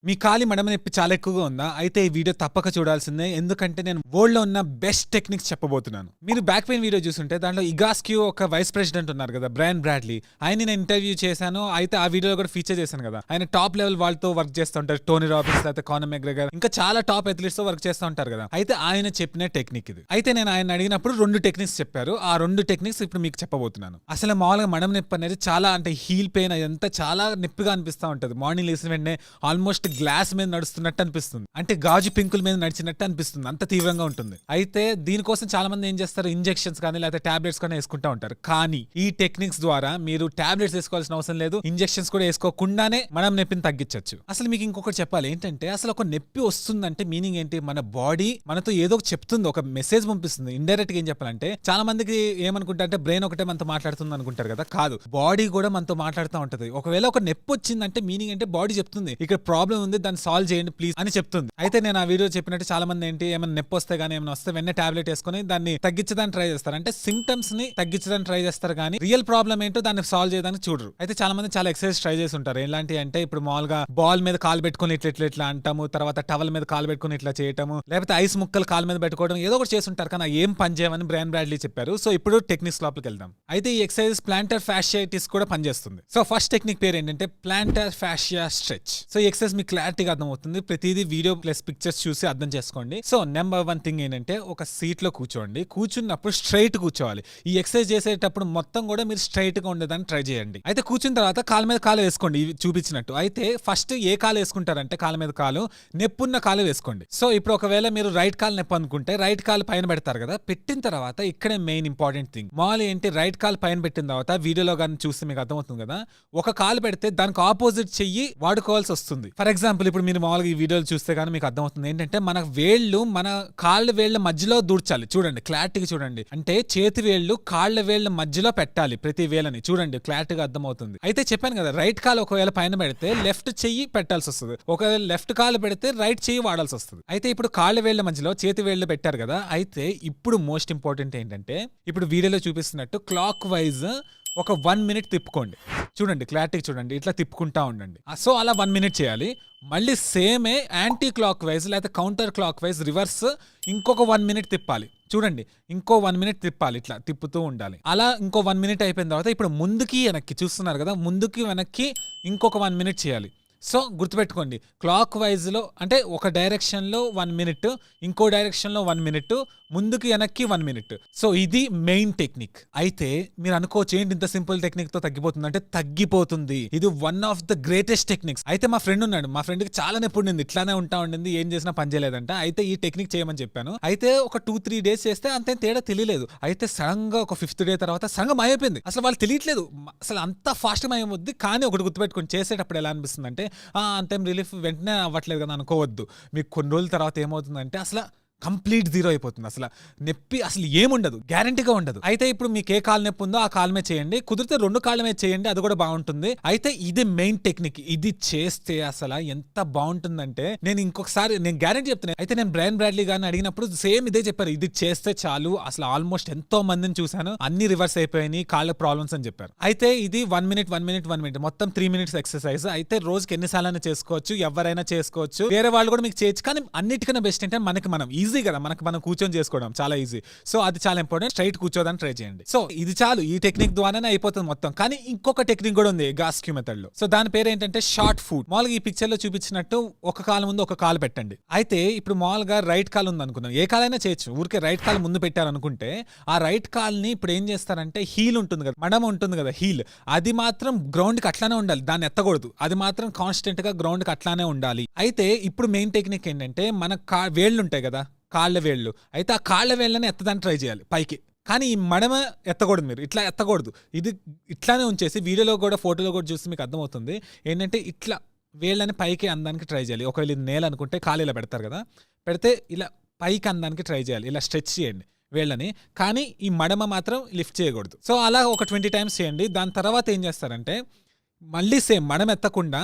మీ కాలి మడమ నొప్పి చాలా ఎక్కువగా ఉందా? అయితే ఈ వీడియో తప్పక చూడాల్సిందే. ఎందుకంటే నేను వరల్డ్‌లో ఉన్న బెస్ట్ టెక్నిక్స్ చెప్పబోతున్నాను. మీరు బ్యాక్ పెయిన్ వీడియో చూసుంటే దాంట్లో ఇగాస్క్యూ ఒక వైస్ ప్రెసిడెంట్ ఉన్నారు కదా! Bryan Bradley. ఆయన్ని నేను ఇంటర్వ్యూ చేశాను. అయితే ఆ వీడియోలో కూడా ఫీచర్ చేశాను కదా! ఆయన టాప్ లెవెల్ వాళ్ళతో వర్క్ చేస్తూ ఉంటారు. టోనీ రాబిన్స్ లేకపోతే కానర్ మెగ్రెగర్ ఇంకా చాలా టాప్ అథ్లీట్స్‌తో వర్క్ చేస్తూ ఉంటారు కదా! అయితే ఆయన చెప్పిన టెక్నిక్ ఇది. అయితే నేను ఆయన్ని అడిగినప్పుడు 2 టెక్నిక్స్ చెప్పారు. ఆ 2 టెక్నిక్స్ ఇప్పుడు మీకు చెప్పబోతున్నాను. అసలు మామూలుగా మడమ నొప్పి అనేది చాలా అంటే హీల్ పెయిన్ అదంతా చాలా నొప్పిగా అనిపిస్తా ఉంటది. మార్నింగ్ లేసిన వెంటనే ఆల్మోస్ట్ గ్లాస్ మీద నడుస్తున్నట్టు అనిపిస్తుంది. అంటే గాజు పింకుల మీద నడిచినట్టు అనిపిస్తుంది. అంత తీవ్రంగా ఉంటుంది. అయితే దీనికోసం చాలా మంది ఏం చేస్తారు, ఇంజెక్షన్స్ కానీ లేకపోతే టాబ్లెట్స్ కానీ వేసుకుంటా ఉంటారు. కానీ ఈ టెక్నిక్స్ ద్వారా మీరు టాబ్లెట్స్ వేసుకోవాల్సిన అవసరం లేదు, ఇంజెక్షన్స్ కూడా వేసుకోకుండానే మనం నొప్పిని తగ్గించవచ్చు. అసలు మీకు ఇంకొకటి చెప్పాలి ఏంటంటే, అసలు ఒక నొప్పి వస్తుందంటే మీనింగ్ ఏంటి, మన బాడీ మనతో ఏదో చెప్తుంది, ఒక మెసేజ్ పంపిస్తుంది. ఇండైరెక్ట్ గా ఏం చెప్పాలంటే, చాలా మందికి ఏమనుకుంటారంటే బ్రెయిన్ ఒకటే మనతో మాట్లాడుతుంది అనుకుంటారు కదా. కాదు, బాడీ కూడా మనతో మాట్లాడుతూ ఉంటది. ఒకవేళ ఒక నొప్పి వచ్చిందంటే మీనింగ్ అంటే బాడీ చెప్తుంది ఇక్కడ ప్రాబ్లం ఉంది, దాన్ని సాల్వ్ చేయండి ప్లీజ్ అని చెప్తుంది. అయితే నేను ఆ వీడియో చెప్పినట్టు చాలా మంది ఏంటి, ఏమైనా నొప్పి వస్తే గానీ ఏమైనా వస్తే వెంటనే టాబ్లెట్ వేసుకుని దాన్ని తగ్గించడానికి ట్రై చేస్తారు. అంటే సింప్టమ్స్ ని తగ్గించడానికి ట్రై చేస్తారు కానీ రియల్ ప్రాబ్లం ఏంటో దాన్ని సాల్వ్ చేయడానికి చూడరు. అయితే చాలా మంది చాలా ఎక్సర్సైజ్ ట్రై చేసి ఉంటారు. ఎలాంటి అంటే ఇప్పుడు మామూలుగా బాల్ మీద కాలు పెట్టుకుని ఇట్లా అంటాము, తర్వాత టవల్ మీద కాలు పెట్టుకుని ఇట్లా చేయటము, లేకపోతే ఐస్ ముక్కలు కాలు మీద పెట్టుకోవడం, ఏదో ఒకటి చేస్తుంటారు. కానీ ఏం పని చేయమని బ్రయన్ బ్రాడ్లీ చెప్పారు. సో ఇప్పుడు టెక్నిక్స్ లోపలికి వెళ్దాం. అయితే ఈ ఎక్సర్సైజ్ ప్లాంటర్ ఫ్యాషియైటిస్ కూడా పనిచేస్తుంది. సో ఫస్ట్ టెక్నిక్ పేరు ఏంటంటే ప్లాంటర్ ఫ్యాషియా స్ట్రెచ్. సో ఈ ఎక్సర్సైజ్ మీకు క్లారిటీగా అర్థమవుతుంది. ప్రతిదీ వీడియో ప్లస్ పిక్చర్స్ చూసి అర్థం చేసుకోండి. సో నెంబర్ 1 థింగ్ ఏంటంటే, ఒక సీట్ లో కూర్చోండి. కూర్చున్నప్పుడు స్ట్రైట్ కూర్చోవాలి. ఈ ఎక్సర్సైజ్ చేసేటప్పుడు మొత్తం కూడా మీరు స్ట్రైట్ గా ఉండేదాన్ని ట్రై చేయండి. అయితే కూర్చున్న తర్వాత కాలు మీద కాలు వేసుకోండి చూపించినట్టు. అయితే ఫస్ట్ ఏ కాలు వేసుకుంటారంటే, కాలు మీద కాలు నెప్పున్న కాలు వేసుకోండి. సో ఇప్పుడు ఒకవేళ మీరు రైట్ కాలు నొప్పి అనుకుంటే రైట్ కాలు పైన పెడతారు కదా. పెట్టిన తర్వాత ఇక్కడే మెయిన్ ఇంపార్టెంట్ థింగ్, మామూలు ఏంటి, రైట్ కాలు పైన పెట్టిన తర్వాత వీడియోలో కానీ చూస్తే మీకు అర్థమవుతుంది కదా, ఒక కాలు పెడితే దానికి ఆపోజిట్ చెయ్యి వాడుకోవాల్సి వస్తుంది. ఫర్ ఎగ్జాంపుల్ ఇప్పుడు మీరు మామూలుగా ఈ వీడియోలు చూస్తే కానీ మీకు అర్థమవుతుంది ఏంటంటే, మన వేళ్ళు మన కాళ్ళ వేళ్ల మధ్యలో దూర్చాలి. చూడండి, క్లారిటీగా చూడండి. అంటే చేతి వేళ్ళు కాళ్ళ వేళ్ల మధ్యలో పెట్టాలి ప్రతి వేలని. చూడండి, క్లారిటీగా అర్థమవుతుంది. అయితే చెప్పాను కదా, రైట్ కాలు ఒకవేళ పైన పెడితే లెఫ్ట్ చెయ్యి పెట్టాల్సి వస్తుంది, ఒకవేళ లెఫ్ట్ కాలు పెడితే రైట్ చెయ్యి వాడాల్సి వస్తుంది. అయితే ఇప్పుడు కాళ్ళ వేళ్ల మధ్యలో చేతి వేళ్లు పెట్టారు కదా. అయితే ఇప్పుడు మోస్ట్ ఇంపార్టెంట్ ఏంటంటే, ఇప్పుడు వీడియోలో చూపిస్తున్నట్టు క్లాక్ వైజ్ ఒక 1 మినిట్ తిప్పుకోండి. చూడండి, క్లారిటీ చూడండి, ఇట్లా తిప్పుకుంటా ఉండండి. సో అలా 1 మినిట్ చేయాలి. మళ్ళీ సేమే యాంటీ క్లాక్ వైజ్ లేకపోతే కౌంటర్ క్లాక్ వైజ్ రివర్స్ ఇంకొక 1 మినిట్ తిప్పాలి. చూడండి, ఇంకో 1 మినిట్ తిప్పాలి, ఇట్లా తిప్పుతూ ఉండాలి. అలా ఇంకో 1 మినిట్ అయిపోయిన తర్వాత ఇప్పుడు ముందుకి వెనక్కి చూస్తున్నారు కదా, ముందుకి వెనక్కి ఇంకొక 1 మినిట్ చేయాలి. సో గుర్తుపెట్టుకోండి, క్లాక్ వైజ్ లో అంటే ఒక డైరెక్షన్ లో 1 మినిట్, ఇంకో డైరెక్షన్ లో 1 మినిట్, ముందుకి వెనక్కి 1 మినిట్. సో ఇది మెయిన్ టెక్నిక్. అయితే మీరు అనుకోవచ్చు ఏంటి ఇంత సింపుల్ టెక్నిక్ తో తగ్గిపోతుంది అంటే, తగ్గిపోతుంది. ఇది one of the greatest techniques. అయితే మా ఫ్రెండ్ ఉన్నాడు, మా ఫ్రెండ్ కి చాలా నొప్పి ఉండింది, ఇట్లానే ఉంటా ఉండింది, ఏం చేసినా పని చేయలేదంట. అయితే ఈ టెక్నిక్ చేయమని చెప్పాను. అయితే ఒక 2-3 డేస్ చేస్తే అంతే తేడా తెలియలేదు. అయితే సడన్ గా ఒక 5th డే తర్వాత సడన్ గా మాయమైపోయింది. అసలు వాళ్ళు తెలియట్లేదు, అసలు అంత ఫాస్ట్ గా మాయమవుద్ది. కానీ ఒకటి గుర్తుపెట్టుకొని, చేసేటప్పుడు ఎలా అనిపిస్తుంది అంటే, అంతేం రిలీఫ్ వెంటనే అవ్వట్లేదు కదా అనుకోవద్దు. మీకు కొన్ని రోజుల తర్వాత ఏమవుతుందంటే అసలు కంప్లీట్ జీరో అయిపోతుంది. అసలు నొప్పి అసలు ఏముండదు, గ్యారంటీగా ఉండదు. అయితే ఇప్పుడు మీకు ఏ కాలు నొప్పి ఉందో ఆ కాలు మీద చేయండి, కుదిరితే 2 కాళ్ళ మీద చేయండి, అది కూడా బాగుంటుంది. అయితే ఇది మెయిన్ టెక్నిక్. ఇది చేస్తే అసలు ఎంత బాగుంటుందంటే, నేను ఇంకొకసారి నేను గ్యారంటీ చెప్తున్నాను. అయితే నేను బ్రయన్ బ్రాడ్లీ గారిని అడిగినప్పుడు సేమ్ ఇదే చెప్పారు, ఇది చేస్తే చాలు, అసలు ఆల్మోస్ట్ ఎంతో మందిని చూశాను, అన్ని రివర్స్ అయిపోయినాయి కాళ్ళ ప్రాబ్లమ్స్ అని చెప్పారు. అయితే ఇది 1 మినిట్ మొత్తం 3 మినిట్స్ ఎక్సర్సైజ్. అయితే రోజుకి ఎన్నిసార్లు చేసుకోవచ్చు, ఎవరైనా చేసుకోవచ్చు, వేరే వాళ్ళు కూడా మీకు చేయొచ్చు. కానీ అన్నిటికన్నా బెస్ట్ ఏంటంటే మనకి మనం ఈజీ కదా, మనకు మనం కూర్చొని చేసుకోవడం చాలా ఈజీ. సో అది చాలా ఇంపార్టెంట్. స్ట్రైట్ కూర్చోదని ట్రై చేయండి. సో ఇది చాలు, ఈ టెక్నిక్ ద్వారానే అయిపోతుంది మొత్తం. కానీ ఇంకొక టెక్నిక్ కూడా ఉంది గాస్క్యూ మెథడ్ లో. సో దాని పేరు ఏంటంటే షార్ట్ ఫుట్. మామూలుగా ఈ పిక్చర్ లో చూపించినట్టు ఒక కాలు ముందు ఒక కాలు పెట్టండి. అయితే ఇప్పుడు మామూలుగా రైట్ కాలు ఉంది అనుకున్నాం, ఏ కాలైనా చేయొచ్చు. ఊరికే రైట్ కాలు ముందు పెట్టారనుకుంటే, ఆ రైట్ కాల్ని ఇప్పుడు ఏం చేస్తారంటే, హీల్ ఉంటుంది కదా, మడమ ఉంటుంది కదా, హీల్, అది మాత్రం గ్రౌండ్ కి అట్లానే ఉండాలి, దాన్ని ఎత్తకూడదు. అది మాత్రం కాన్స్టెంట్ గా గ్రౌండ్ కి అట్లానే ఉండాలి. అయితే ఇప్పుడు మెయిన్ టెక్నిక్ ఏంటంటే, మన వేళ్ళు ఉంటాయి కదా, కాళ్ళ వేళ్ళు, అయితే ఆ కాళ్ళ వేళ్ళని ఎత్తడానికి ట్రై చేయాలి పైకి. కానీ ఈ మడమ ఎత్తకూడదు, మీరు ఇట్లా ఎత్తకూడదు. ఇది ఇట్లానే ఉంచేసి వీడియోలో కూడా ఫోటోలో కూడా చూస్తే మీకు అర్థమవుతుంది ఏంటంటే, ఇట్లా వేళ్ళని పైకి అందడానికి ట్రై చేయాలి. ఒకవేళ ఇది నేల అనుకుంటే కాలు ఇలా పెడతారు కదా, పెడితే ఇలా పైకి అందడానికి ట్రై చేయాలి, ఇలా స్ట్రెచ్ చేయండి వేళ్ళని. కానీ ఈ మడమ మాత్రం లిఫ్ట్ చేయకూడదు. సో అలా ఒక 20 టైమ్స్ చేయండి. దాని తర్వాత ఏం చేస్తారంటే, మళ్ళీ సేమ్ మడమ ఎత్తకుండా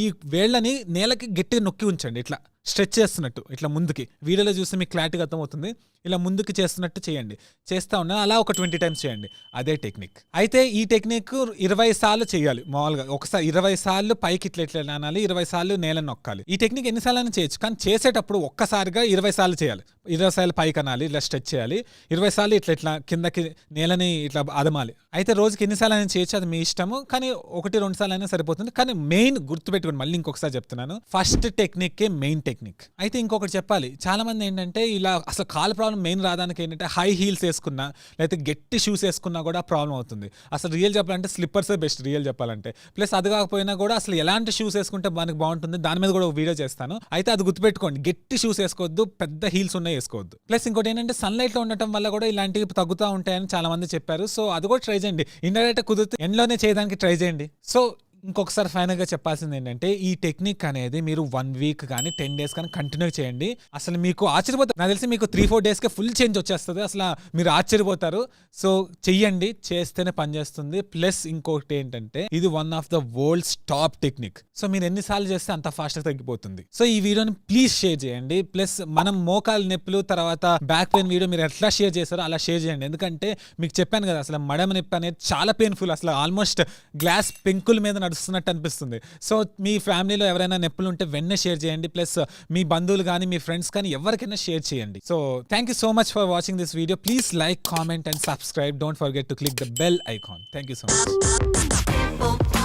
ఈ వేళ్ళని నేలకి గట్టిగా నొక్కి ఉంచండి, ఇట్లా స్ట్రెచ్ చేస్తున్నట్టు, ఇట్లా ముందుకి. వీడియోలో చూస్తే మీకు క్లారిటీగా అర్థమవుతుంది. ఇలా ముందుకు చేస్తున్నట్టు చేయండి. చేస్తా ఉన్నా అలా ఒక 20 టైమ్స్ చేయండి. అదే టెక్నిక్. అయితే ఈ టెక్నిక్ 20 సార్లు చేయాలి. మామూలుగా ఒకసారి 20 సార్లు పైకి ఇట్లా ఇట్లా అనాలి, 20 సార్లు నేలను నొక్కాలి. ఈ టెక్నిక్ ఎన్నిసార్లు చేయొచ్చు, కానీ చేసేటప్పుడు ఒక్కసారిగా 20 సార్లు చేయాలి. 20 సార్లు పైకి అనాలి, ఇలా స్ట్రెచ్ చేయాలి. 20 సార్లు ఇట్లా ఇట్లా కిందకి నేలని ఇట్లా అదమాలి. అయితే రోజుకి ఎన్నిసార్లు అయినా చేయొచ్చు, అది మీ ఇష్టము. కానీ 1-2 సార్లు అయినా సరిపోతుంది. కానీ మెయిన్ గుర్తుపెట్టుకోండి, మళ్ళీ ఇంకొకసారి చెప్తున్నాను, ఫస్ట్ టెక్నిక్ మెయిన్ టెక్నిక్. అయితే ఇంకొకటి చెప్పాలి, చాలా మంది ఏంటంటే ఇలా అసలు కాలు ప్రాబ్లం మెయిన్ రావడానికి ఏంటంటే హై హీల్స్ వేసుకున్నా లేకపోతే గట్టి షూస్ వేసుకున్నా కూడా ప్రాబ్లం అవుతుంది. అసలు రియల్ చెప్పాలంటే స్లిప్పర్సే బెస్ట్ రియల్ చెప్పాలంటే. ప్లస్ అది కాకపోయినా కూడా అసలు ఎలాంటి షూస్ వేసుకుంటే మనకి బాగుంటుంది, దాని మీద కూడా ఒక వీడియో చేస్తాను. అయితే అది గుర్తుపెట్టుకోండి, గట్టి షూస్ వేసుకోవద్దు, పెద్ద హీల్స్ ఉన్నాయి వేసుకోవద్దు. ప్లస్ ఇంకోటి ఏంటంటే సన్లైట్ లో ఉండటం వల్ల కూడా ఇలాంటివి తగ్గుతూ ఉంటాయని చాలా మంది చెప్పారు. సో అది కూడా ట్రై చేయండి. ఇండైరెక్ట్ కుదిరితే ఎండ్లోనే చేయడానికి ట్రై చేయండి. సో ఇంకొకసారి ఫైనల్గా చెప్పాల్సింది ఏంటంటే ఈ టెక్నిక్ అనేది మీరు 1 వీక్ కానీ 10 డేస్ కానీ కంటిన్యూ చేయండి. అసలు మీకు ఆశ్చర్యపోతారు. నాకు తెలిసి మీకు 3-4 డేస్కే ఫుల్ చేంజ్ వచ్చేస్తుంది. అసలు మీరు ఆశ్చర్యపోతారు. సో చెయ్యండి, చేస్తేనే పనిచేస్తుంది. ప్లస్ ఇంకొకటి ఏంటంటే ఇది one of the world's top technique. So మీరు ఎన్నిసార్లు చేస్తే అంత ఫాస్ట్గా తగ్గిపోతుంది. సో ఈ వీడియోని ప్లీజ్ షేర్ చేయండి. ప్లస్ మనం మోకాలు నొప్పులు తర్వాత బ్యాక్ పెయిన్ వీడియో మీరు ఎట్లా షేర్ చేస్తారో అలా షేర్ చేయండి. ఎందుకంటే మీకు చెప్పాను కదా, అసలు మడమ నొప్పి అనేది చాలా పెయిన్ఫుల్. అసలు ఆల్మోస్ట్ గ్లాస్ పెంకుల మీద నడుస్తున్నట్టు అనిపిస్తుంది. సో మీ ఫ్యామిలీలో ఎవరైనా నొప్పులు ఉంటే వెంటనే షేర్ చేయండి. ప్లస్ మీ బంధువులు కానీ మీ ఫ్రెండ్స్ కానీ ఎవరికైనా షేర్ చేయండి. So thank you so much for watching this video. Please like, comment and subscribe. Don't forget to click the bell icon. Thank you so much.